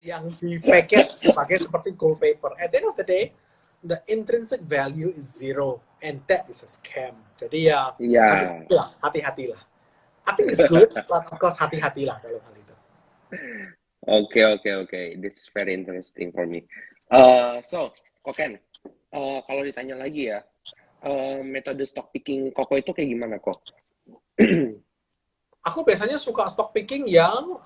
yang di package sebagai seperti gold paper. At the end of the day, the intrinsic value is zero and that is a scam. Jadi ya Iya. hati-hatilah. I think it's good, but of course hati-hatilah dalam hal itu. Oke, oke, oke. This is very interesting for me. So, Koken, kalau ditanya lagi ya, metode stock picking Koko itu kayak gimana kok? Aku biasanya suka stock picking yang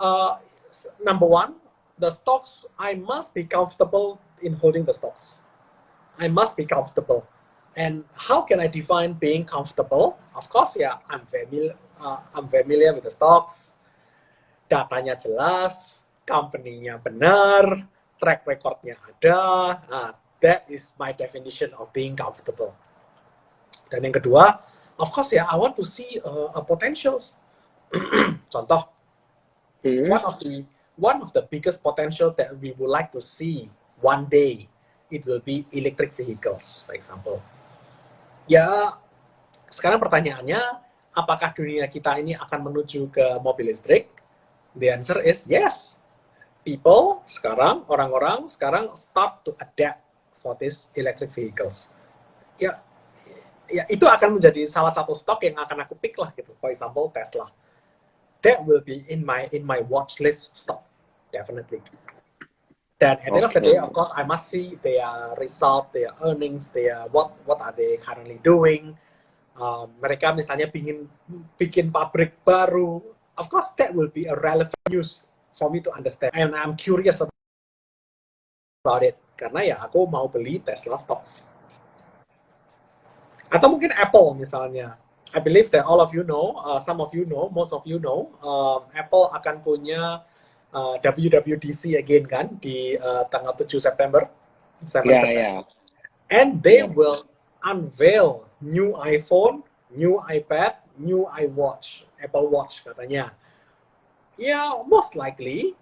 number one, the stocks I must be comfortable in holding the stocks. I must be comfortable. And how can I define being comfortable? Of course, yeah, I'm familiar with the stocks, datanya jelas, company-nya benar, track record-nya ada. That is my definition of being comfortable. Dan yang kedua, of course ya, I want to see potentials. Contoh, one of the biggest potential that we would like to see one day, it will be electric vehicles, for example. Ya, sekarang pertanyaannya, apakah dunia kita ini akan menuju ke mobil listrik? The answer is yes. Orang-orang sekarang start to adapt for these electric vehicles. Ya, itu akan menjadi salah satu stok yang akan aku pick lah gitu. For example, Tesla. That will be in my watch list stock, definitely. Dan at the end of the day, of course, I must see their result, their earnings, their what are they currently doing. Mereka misalnya bikin pabrik baru. Of course, that will be a relevant news for me to understand. And I'm curious about it. Karena ya aku mau beli Tesla stocks. Atau mungkin Apple misalnya. I believe that all of you know, some of you know, most of you know, Apple akan punya WWDC again kan di tanggal 7 September. Yeah. And they will unveil new iPhone, new iPad, new iWatch, Apple Watch katanya. Yeah, most likely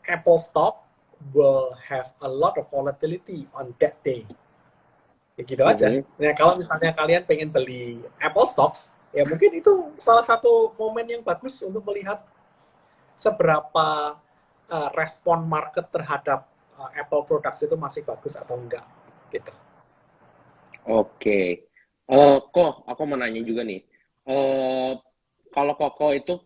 Apple stock will have a lot of volatility on that day. Ya gitu aja. Nah, kalau misalnya kalian pengen beli Apple stocks, ya mungkin itu salah satu momen yang bagus untuk melihat seberapa respon market terhadap Apple products itu masih bagus atau enggak gitu. Oke. Kok aku mau nanya juga nih. Kalau Koko itu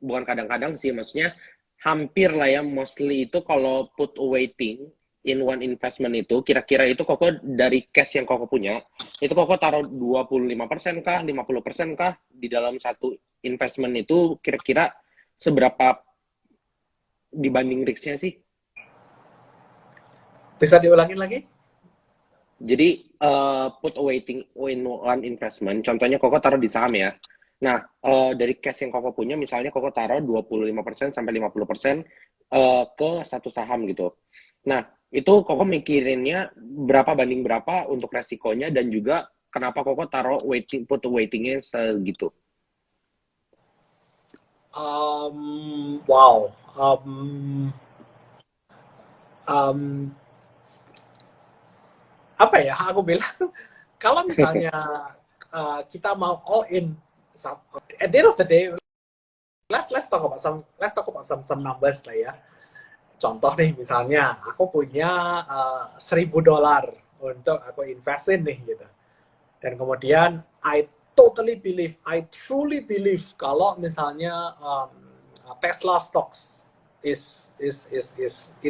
bukan kadang-kadang sih, maksudnya hampir lah ya, mostly itu kalau put awaiting in one investment itu, kira-kira itu Koko dari cash yang Koko punya, itu Koko taruh 25% kah, 50% kah di dalam satu investment itu, kira-kira seberapa dibanding risk-nya sih? Bisa diulangin lagi? Jadi put awaiting in one investment, contohnya Koko taruh di saham ya. Nah, dari cash yang Koko punya, misalnya Koko taruh 25% sampai 50% ke satu saham gitu. Nah, itu Koko mikirinnya berapa banding berapa untuk resikonya, dan juga kenapa Koko taruh put waitingnya segitu? Wow. Apa ya aku bilang, kalau misalnya kita mau all in, at the end of the day, let's talk about some numbers lah ya. Contoh nih, misalnya aku punya $1.000 untuk aku investin nih gitu. Dan kemudian I truly believe kalau misalnya Tesla stocks it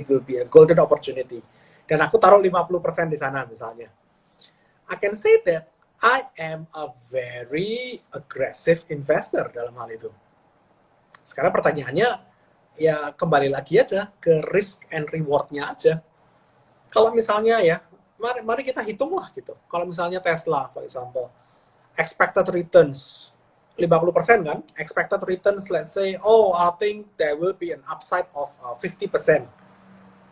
will be a golden opportunity. Dan aku taruh 50% di sana misalnya. I can say that I am a very aggressive investor dalam hal itu. Sekarang pertanyaannya, ya kembali lagi aja ke risk and reward-nya aja. Kalau misalnya ya, mari kita hitung lah gitu. Kalau misalnya Tesla, for example, expected returns 50% kan? Expected returns, let's say, I think there will be an upside of 50%.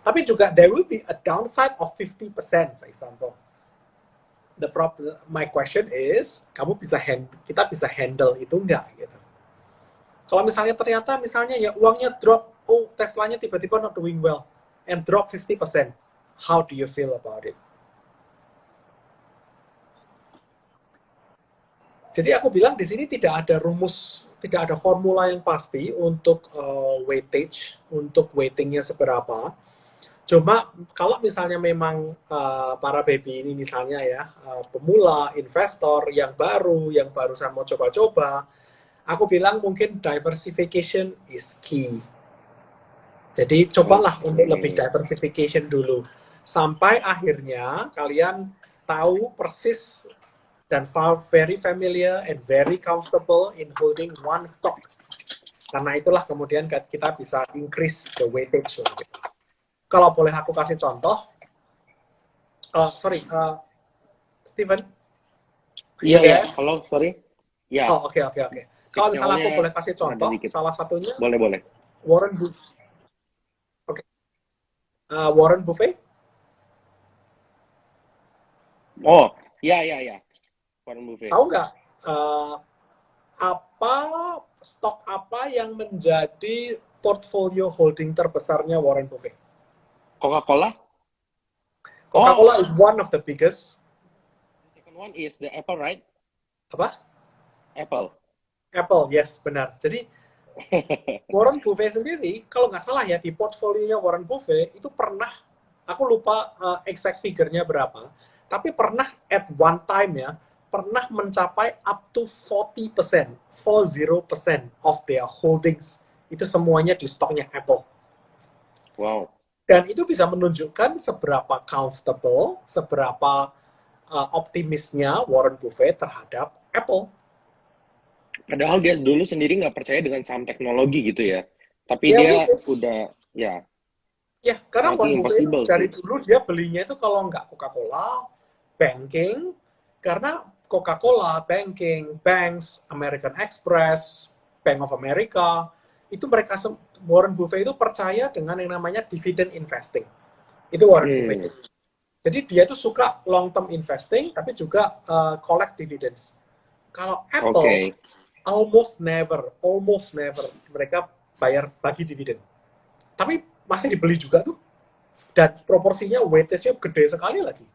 Tapi juga there will be a downside of 50%, for example. My question is, kita bisa handle itu enggak gitu. Kalau misalnya ternyata ya uangnya drop, Teslanya tiba-tiba not doing well and drop 50%, how do you feel about it? Jadi aku bilang di sini tidak ada rumus tidak ada formula yang pasti untuk weightage, untuk weightingnya seberapa. Cuma kalau misalnya memang para baby ini misalnya ya pemula, investor yang baru saya mau coba-coba, aku bilang mungkin diversification is key. Jadi cobalah untuk lebih diversification dulu sampai akhirnya kalian tahu persis dan very familiar and very comfortable in holding one stock. Karena itulah kemudian kita bisa increase the weightage. Kalau boleh aku kasih contoh, Steven? Iya, halo, sorry. Ya. Oh, oke. Kalau misalnya aku boleh kasih contoh, salah satunya boleh. Warren Buffett. Oke. Warren Buffett? Oh, iya. Warren Buffett. Tahu nggak stok apa yang menjadi portfolio holding terbesarnya Warren Buffett? Coca-Cola? Coca-Cola is one of the biggest. The second one is the Apple, right? Apa? Apple, yes, benar. Jadi Warren Buffett sendiri, kalau nggak salah ya, di portfolionya Warren Buffett itu pernah, aku lupa exact figure-nya berapa, tapi pernah at one time ya, pernah mencapai up to 40% of their holdings. Itu semuanya di stoknya Apple. Wow. Dan itu bisa menunjukkan seberapa comfortable, seberapa optimisnya Warren Buffett terhadap Apple. Padahal dia dulu sendiri nggak percaya dengan saham teknologi gitu ya. Tapi ya, dia udah, ya. Ya, karena Warren Buffett dari dulu dia belinya itu kalau nggak Coca-Cola, banking, karena Coca-Cola, banking, banks, American Express, Bank of America, itu Warren Buffett itu percaya dengan yang namanya dividend investing. Itu Warren Buffett. Jadi dia itu suka long term investing, tapi juga collect dividends. Kalau Apple, almost never mereka bagi dividen. Tapi masih dibeli juga tuh. Dan proporsinya weightage-nya gede sekali lagi.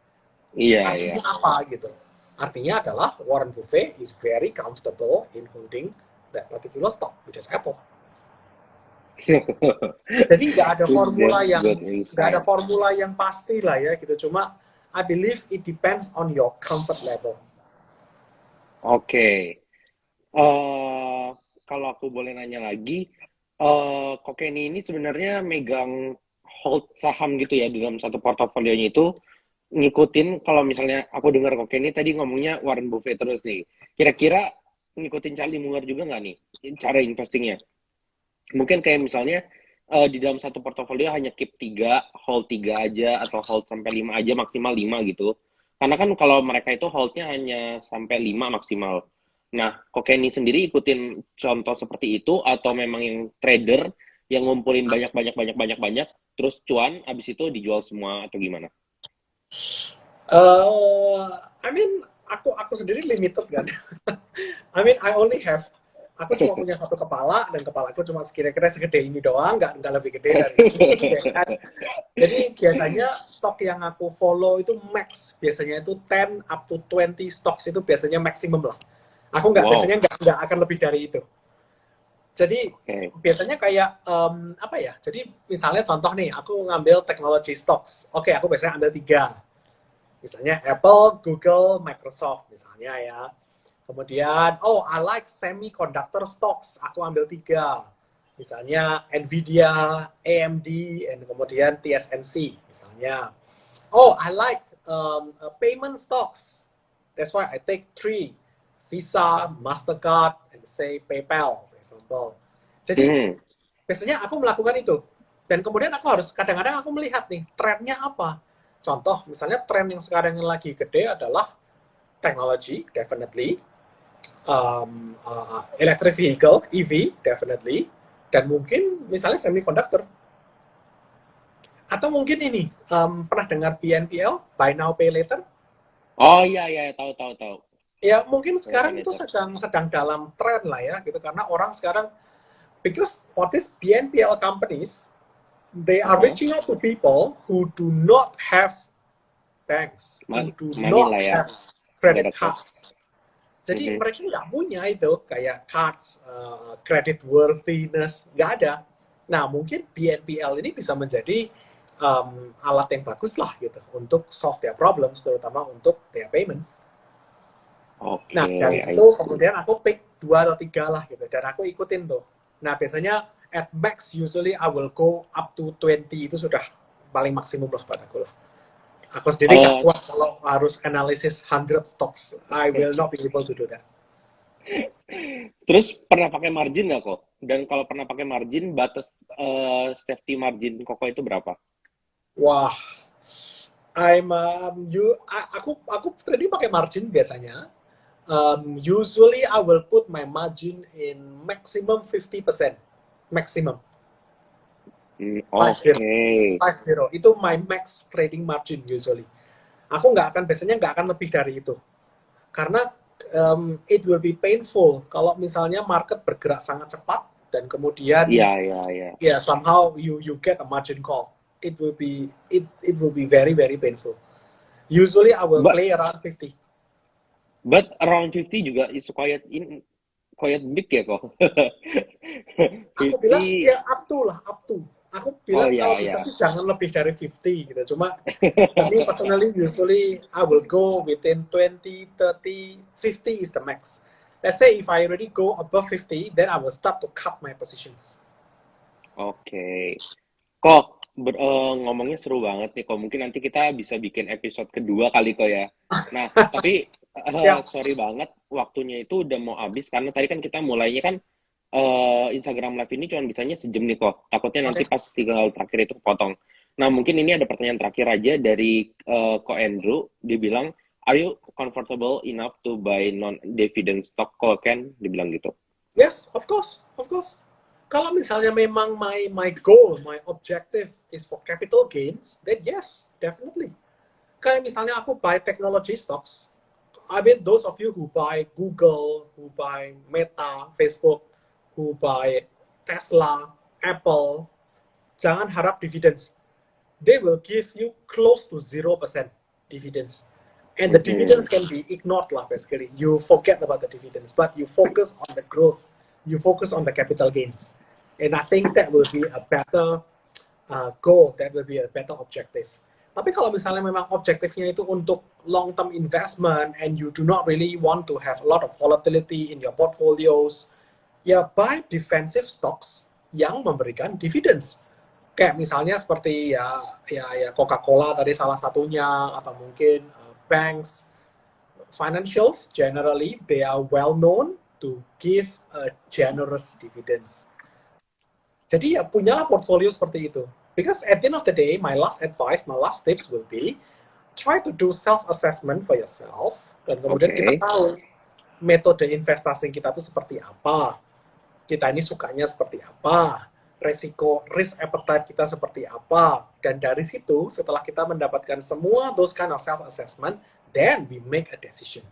Artinya apa gitu? Artinya adalah Warren Buffett is very comfortable in holding that particular stock, which is Apple. Jadi nggak ada formula yang pasti lah ya gitu. Cuma I believe it depends on your comfort level. Kalau aku boleh nanya lagi, Kokeni ini sebenarnya megang hold saham gitu ya dalam satu portofolionya itu ngikutin, kalau misalnya aku dengar Kokeni tadi ngomongnya Warren Buffett terus nih, kira-kira ngikutin Charlie Munger juga nggak nih cara investingnya? Mungkin kayak misalnya di dalam satu portofolio hanya keep 3, hold 3 aja, atau hold sampai 5 aja, maksimal 5 gitu. Karena kan kalau mereka itu holdnya hanya sampai 5 maksimal. Nah, Kokeni sendiri ikutin contoh seperti itu, atau memang yang trader yang ngumpulin banyak, terus cuan, abis itu dijual semua, atau gimana? I mean, aku sendiri limited kan. I mean, aku cuma punya satu kepala, dan kepalaku cuma kira-kira segede ini doang, nggak lebih gede dari itu. Jadi biasanya stok yang aku follow itu max, biasanya itu 10 up to 20 stocks itu biasanya maksimum lah. Aku biasanya nggak akan lebih dari itu. Jadi biasanya kayak apa ya? Jadi misalnya contoh nih, aku ngambil technology stocks. Oke, aku biasanya ambil 3. Misalnya Apple, Google, Microsoft misalnya ya. Kemudian, I like semiconductor stocks. Aku ambil 3. Misalnya Nvidia, AMD, dan kemudian TSMC misalnya. I like payment stocks. That's why I take 3. Visa, Mastercard, and say PayPal, for example. Jadi biasanya aku melakukan itu. Dan kemudian kadang-kadang aku melihat nih, trennya apa. Contoh, misalnya tren yang sekarang yang lagi gede adalah technology, definitely. Electric vehicle, EV, definitely. Dan mungkin misalnya semiconductor. Atau mungkin ini, pernah dengar BNPL, Buy Now Pay Later? Oh iya, tahu. Ya mungkin sekarang itu sedang dalam tren lah ya, gitu. Karena orang sekarang, because for this BNPL companies, they are reaching out to people who do not have banks, who do not have credit cards. Jadi Mhm. mereka nggak punya itu kayak cards, credit worthiness, nggak ada. Nah mungkin BNPL ini bisa menjadi alat yang bagus lah gitu untuk solve their problems, terutama untuk their payments. Nah dari Oke, I situ see. kemudian aku pick 2 atau 3 lah gitu, dan aku ikutin tuh. Nah biasanya at max usually I will go up to 20, itu sudah paling maksimum lah buat aku lah. Aku sendiri nggak Kalau kuat kalau harus analisis 100 stocks. I will not be able to do that. terus pernah pakai margin nggak kok? Dan kalau pernah pakai margin, batas safety margin Koko itu berapa? Wah, aku trading pakai margin biasanya. Usually I will put my margin in maximum 50%. Maximum. Five zero. Oke. 50. Itu my max trading margin usually. Aku biasanya nggak akan lebih dari itu. Karena it will be painful kalau misalnya market bergerak sangat cepat dan kemudian Iya, iya, iya. somehow you get a margin call. It will be very very painful. Usually I will But play around 50. but around 50 juga is quite big ya kok. Aku bilang 50. ya up to lah, up to. Aku Oh bilang ya, kalau bisa ya. sih jangan lebih dari 50 gitu. Cuma for me personally usually I will go within 20, 30, 50 is the max. Let's say if I already go above 50, then I will start to cut my positions. Oke. Kok ngomongnya seru banget nih kok. Mungkin nanti kita bisa bikin episode kedua kali kok ya. Nah, tapi Ya, sorry banget waktunya itu udah mau habis karena tadi kan kita mulainya kan Instagram Live ini cuma bisanya sejam nih kok. Takutnya nanti oke. pas tinggal terakhir itu potong. Nah, mungkin ini ada pertanyaan terakhir aja dari Ko Andrew. Dia bilang, are you comfortable enough to buy non-dividend stock? Kok Ken? Dia bilang gitu. Yes, of course, of course. Kalau misalnya memang my goal, my objective is for capital gains, then yes, definitely. Kayak misalnya aku buy technology stocks, I mean those of you who buy Google, who buy Meta, Facebook, who buy Tesla, Apple, jangan harap dividends. They will give you close to 0% dividends. And the Mhm. dividends can be ignored lah basically. You forget about the dividends, but you focus on the growth. You focus on the capital gains. And I think that will be a better goal, that will be a better objective. Tapi kalau misalnya memang objektifnya itu untuk long term investment and you do not really want to have a lot of volatility in your portfolios, ya buy defensive stocks yang memberikan dividends. Kayak misalnya seperti ya Coca-Cola tadi salah satunya, atau mungkin banks, financials generally they are well known to give a generous dividends. Jadi ya punyalah portfolio seperti itu. Because at the end of the day, my last advice, my last tips will be try to do self-assessment for yourself, dan kemudian kita Oke. tahu metode investasi kita itu seperti apa, kita ini sukanya seperti apa, risk appetite kita seperti apa, dan dari situ setelah kita mendapatkan semua those kind of self-assessment, then we make a decision.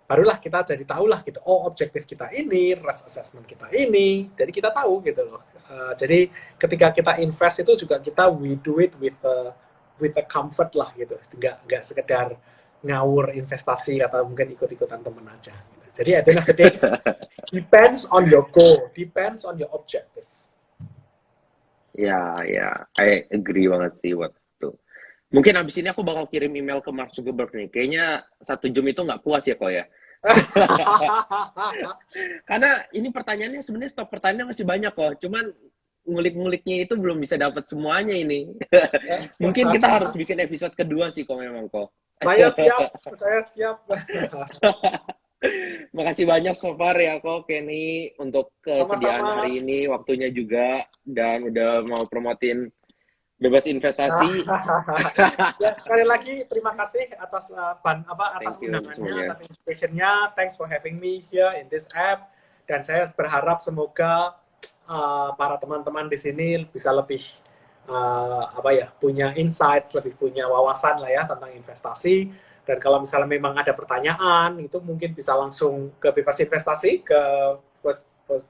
Barulah kita jadi tahulah gitu, oh objektif kita ini, risk assessment kita ini, jadi kita tahu gitu loh. Jadi ketika kita invest itu juga kita we do it with the comfort lah gitu, nggak sekedar ngawur investasi atau mungkin ikut-ikutan temen aja. Gitu. Jadi at the end of the day, depends on your goal, depends on your objective. Ya, ya, I agree banget sih waktu itu. Mungkin abis ini aku bakal kirim email ke Mark Zuckerberg nih. Kayaknya 1 jam itu nggak puas ya kok ya. Karena ini pertanyaannya sebenarnya stok pertanyaan masih banyak kok. Cuman ngulik-nguliknya itu belum bisa dapat semuanya ini. Mungkin kita harus bikin episode kedua sih kok memang kok. Saya siap, saya siap. Makasih banyak so far ya kok Kenny untuk kesediaan Sama-sama. hari ini, waktunya juga dan udah mau promotin bebas investasi. Ya, sekali lagi terima kasih atas atas Thank you undangannya, semuanya. atas invitation-nya. Thanks for having me here in this app. Dan saya berharap semoga para teman-teman di sini bisa lebih punya insights, lebih punya wawasan lah ya tentang investasi. Dan kalau misalnya memang ada pertanyaan, itu mungkin bisa langsung ke Bebas Investasi, ke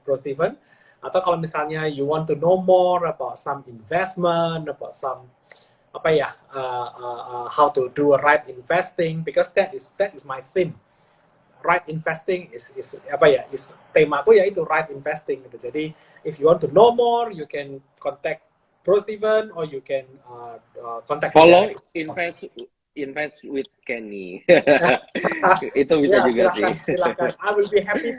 Bro Steven. Atau kalau misalnya you want to know more about some investment, about some how to do a right investing, because that is my theme. right investing is apa ya, is temaku ya itu right investing gitu. Jadi if you want to know more, you can contact Bro Steven or you can contact me Follow directly. invest with Kenny. Itu bisa Ya, juga sih. silakan. I will be happy.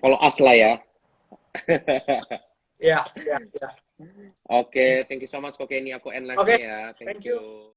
Follow us lah ya. Ya, ya, ya. Oke, thank you so much kok Kenny. Aku end live-nya Oke, ya. Thank thank you. you.